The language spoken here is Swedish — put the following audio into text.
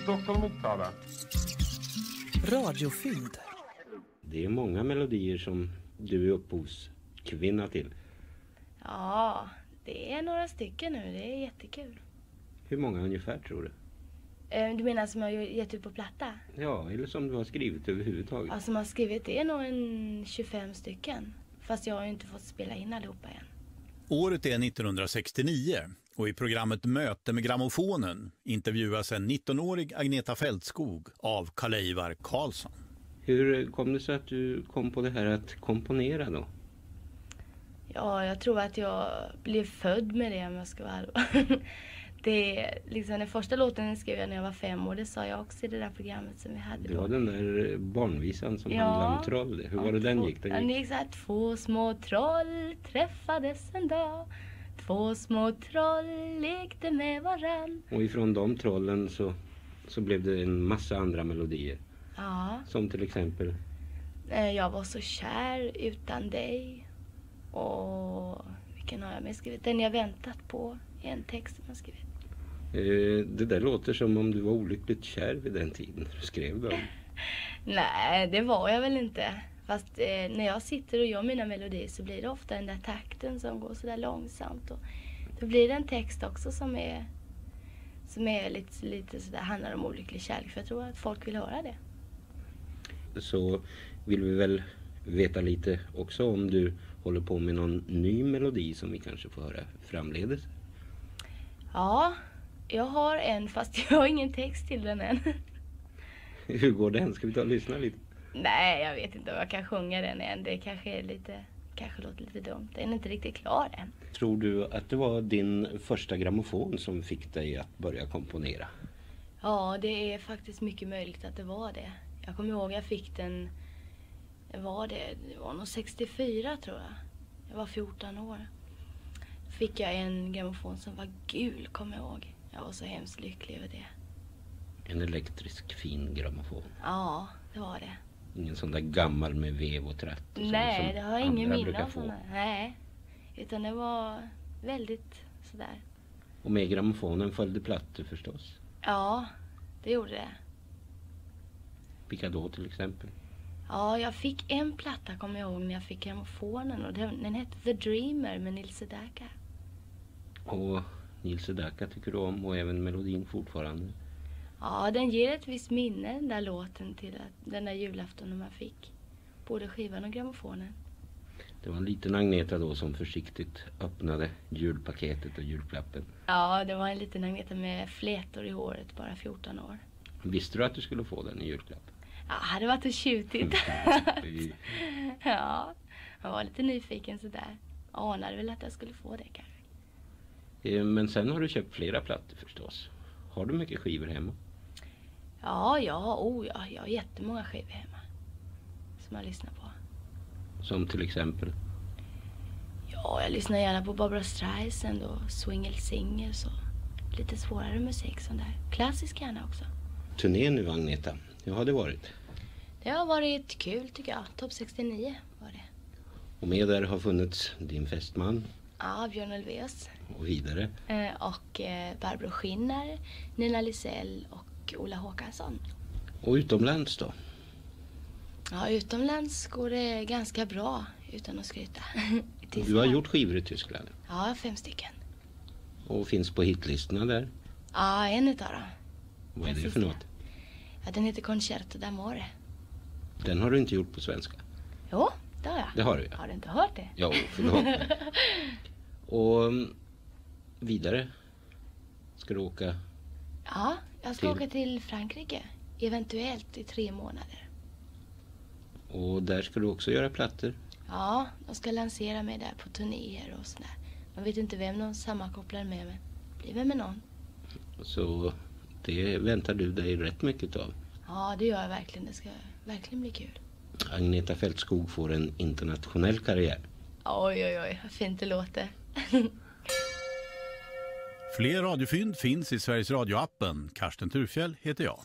Stockholm, Uppsala. Radiofynd. Det är många melodier som du är upphovskvinna till. Ja, det är några stycken nu. Det är jättekul. Hur många ungefär tror du? Du menar som jag har gett ut på platta? Ja, eller som du har skrivit överhuvudtaget. Ja, som har skrivit det är nog en 25 stycken. Fast jag har ju inte fått spela in allihopa än. Året är 1969 och i programmet Möte med grammofonen intervjuas en 19-årig Agneta Fältskog av Karl-Ivar Karlsson. Hur kom det sig att du kom på det här att komponera då? Ja, jag tror att jag blev född med det om jag ska vara ärlig. Det är liksom den första låten skrev jag när jag var 5 år. Det sa jag också i det där programmet som vi hade då. Det var den där barnvisan som handlade om troll. Hur var det den gick? Den gick så här: 2 små troll träffades en dag. 2 små troll lekte med varann. Och ifrån de trollen så blev det en massa andra melodier. Ja. Som till exempel? Jag var så kär utan dig. Och vilken har jag med skrivit? Den jag väntat på. En text som jag skrivit. Det där låter som om du var olyckligt kär vid den tiden du skrev dem. Nej, det var jag väl inte. Fast när jag sitter och gör mina melodier så blir det ofta den där takten som går så där långsamt. Och då blir det en text också som är lite sådär, handlar om olycklig kärlek. För jag tror att folk vill höra det. Så vill vi väl veta lite också om du håller på med någon ny melodi som vi kanske får höra framledes. Ja, jag har en fast jag har ingen text till den än. Hur går den? Ska vi ta och lyssna lite? Nej, jag vet inte om jag kan sjunga den än. Det kanske låter lite dumt. Den är inte riktigt klar än. Tror du att det var din första grammofon som fick dig att börja komponera? Ja, det är faktiskt mycket möjligt att det var det. Jag kommer ihåg jag fick den. Det var nog 64 tror jag. Jag var 14 år. Då fick jag en grammofon som var gul, kommer jag ihåg. Jag var så hemskt lycklig över det. En elektrisk fin grammofon. Ja, det var det. Ingen sån där gammal med vev och tratt. Nej, det har ingen minne av sådana. Nej, utan det var väldigt sådär. Och med grammofonen följde plattor förstås. Ja, det gjorde det. Vilka då till exempel? Ja, jag fick en platta, kommer jag ihåg, när jag fick grammofonen. Och den hette The Dreamer med Nils Sedaka. Och Nils Sedaka tycker du om och även melodin fortfarande? Ja, den ger ett visst minne, den där låten, till den där julafton man fick både skivan och grammofonen. Det var en liten Agneta då som försiktigt öppnade julpaketet och julklappen. Ja, det var en liten Agneta med flätor i håret, bara 14 år. Visste du att du skulle få den i julklapp? Ja, det var så tjutigt. Ja, jag var lite nyfiken sådär. Jag anade väl att jag skulle få det kanske. Men sen har du köpt flera plattor förstås. Har du mycket skivor hemma? Ja, jag har jättemånga skivor hemma som jag lyssnar på. Som till exempel? Ja, jag lyssnar gärna på Barbra Streisand och Swingle Singers och lite svårare musik sån där. Klassisk gärna också. Turné nu, Agneta. Hur har det varit? Det har varit kul tycker jag. Topp 69 var det. Och med där har funnits din fästman? Ja, Björn Ulvaeus. Och vidare? Och Barbro Schinner, Nina Lisell och Ola Håkansson. Och utomlands då? Ja, utomlands går det ganska bra utan att skryta. Du har gjort skivor i Tyskland? Ja, 5 stycken. Och finns på hitlistorna där? Ja, en utav dem. Vad är det för något? Ja, den heter Concerto d'Amore. Den har du inte gjort på svenska? Jo, det har jag. Det har du, ja. Har du inte hört det? Jo, förlåt. Och vidare? Ska du åka? Ja, jag ska åka till Frankrike. Eventuellt i 3 månader. Och där ska du också göra plattor? Ja, de ska lansera mig där på turnéer och sådär. Man vet inte vem de sammankopplar med, men det blir väl med någon. Så det väntar du dig rätt mycket av? Ja, det gör jag verkligen. Det ska verkligen bli kul. Agneta Fältskog får en internationell karriär. Oj, vad fint det låter. Fler radiofynd finns i Sveriges Radio-appen. Karsten Turfjell heter jag.